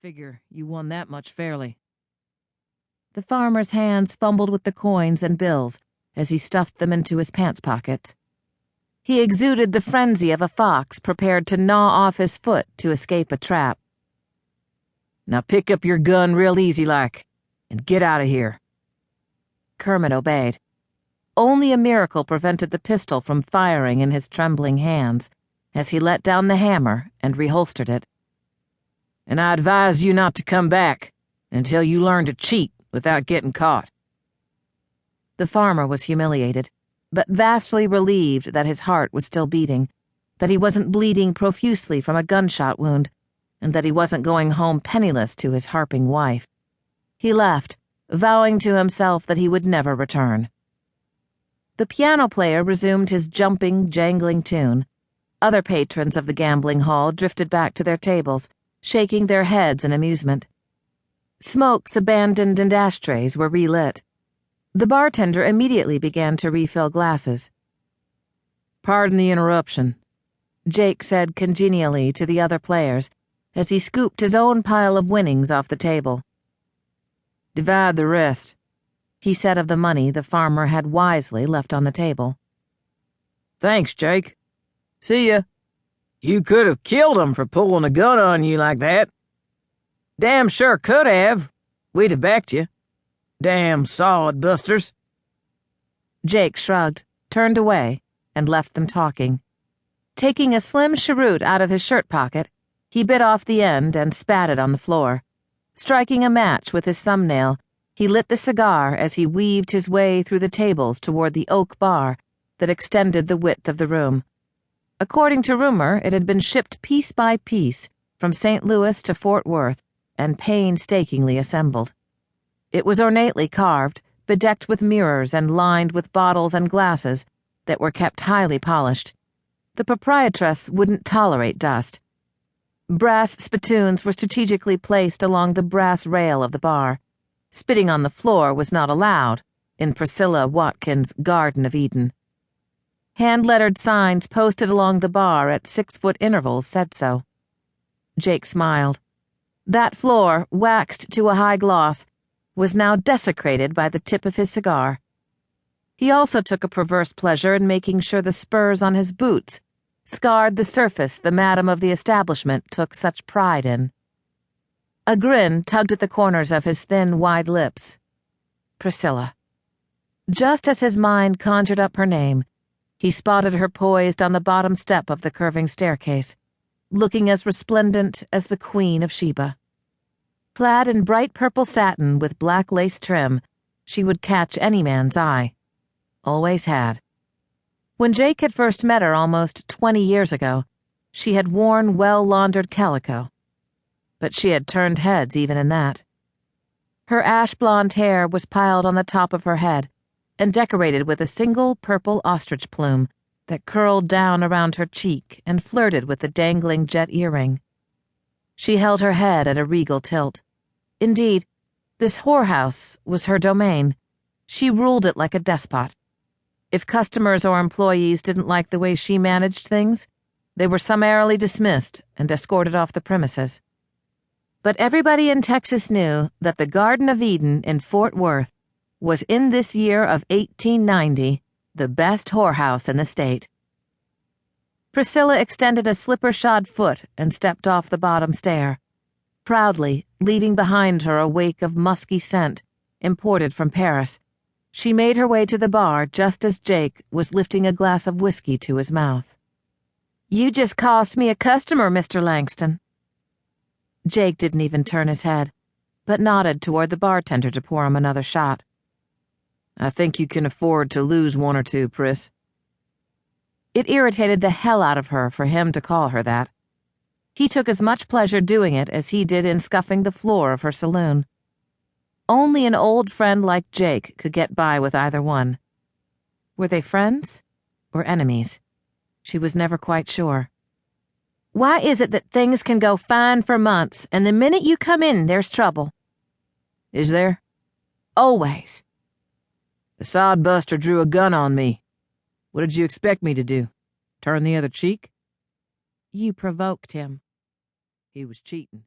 figure you won that much fairly." The farmer's hands fumbled with the coins and bills as he stuffed them into his pants pockets. He exuded the frenzy of a fox prepared to gnaw off his foot to escape a trap. "Now pick up your gun real easy-like, and get out of here." Kermit obeyed. Only a miracle prevented the pistol from firing in his trembling hands as he let down the hammer and reholstered it. "And I advise you not to come back until you learn to cheat without getting caught." The farmer was humiliated, but vastly relieved that his heart was still beating, that he wasn't bleeding profusely from a gunshot wound, and that he wasn't going home penniless to his harping wife. He left, vowing to himself that he would never return. The piano player resumed his jumping, jangling tune. Other patrons of the gambling hall drifted back to their tables, shaking their heads in amusement. Smokes abandoned and ashtrays were relit. The bartender immediately began to refill glasses. "Pardon the interruption," Jake said congenially to the other players as he scooped his own pile of winnings off the table. "Divide the rest," he said of the money the farmer had wisely left on the table. "Thanks, Jake. See ya. You could have killed him for pulling a gun on you like that." "Damn sure could have. We'd have backed you. Damn sod busters." Jake shrugged, turned away, and left them talking. Taking a slim cheroot out of his shirt pocket, he bit off the end and spat it on the floor. Striking a match with his thumbnail, he lit the cigar as he weaved his way through the tables toward the oak bar that extended the width of the room. According to rumor, it had been shipped piece by piece from St. Louis to Fort Worth and painstakingly assembled. It was ornately carved, bedecked with mirrors and lined with bottles and glasses that were kept highly polished. The proprietress wouldn't tolerate dust. Brass spittoons were strategically placed along the brass rail of the bar. Spitting on the floor was not allowed in Priscilla Watkins' Garden of Eden. Hand-lettered signs posted along the bar at 6-foot intervals said so. Jake smiled. That floor, waxed to a high gloss, was now desecrated by the tip of his cigar. He also took a perverse pleasure in making sure the spurs on his boots scarred the surface the madam of the establishment took such pride in. A grin tugged at the corners of his thin, wide lips. Priscilla. Just as his mind conjured up her name, he spotted her poised on the bottom step of the curving staircase, looking as resplendent as the Queen of Sheba. Clad in bright purple satin with black lace trim, she would catch any man's eye. Always had. When Jake had first met her almost 20 years ago, she had worn well-laundered calico. But she had turned heads even in that. Her ash-blonde hair was piled on the top of her head and decorated with a single purple ostrich plume that curled down around her cheek and flirted with the dangling jet earring. She held her head at a regal tilt. Indeed, this whorehouse was her domain. She ruled it like a despot. If customers or employees didn't like the way she managed things, they were summarily dismissed and escorted off the premises. But everybody in Texas knew that the Garden of Eden in Fort Worth was in this year of 1890 the best whorehouse in the state. Priscilla extended a slipper-shod foot and stepped off the bottom stair, proudly leaving behind her a wake of musky scent imported from Paris. She made her way to the bar just as Jake was lifting a glass of whiskey to his mouth. "You just cost me a customer, Mr. Langston." Jake didn't even turn his head, but nodded toward the bartender to pour him another shot. "I think you can afford to lose one or two, Pris." It irritated the hell out of her for him to call her that. He took as much pleasure doing it as he did in scuffing the floor of her saloon. Only an old friend like Jake could get by with either one. Were they friends or enemies? She was never quite sure. "Why is it that things can go fine for months, and the minute you come in, there's trouble?" "Is there?" "Always." "The sodbuster drew a gun on me. What did you expect me to do? Turn the other cheek?" "You provoked him." "He was cheating."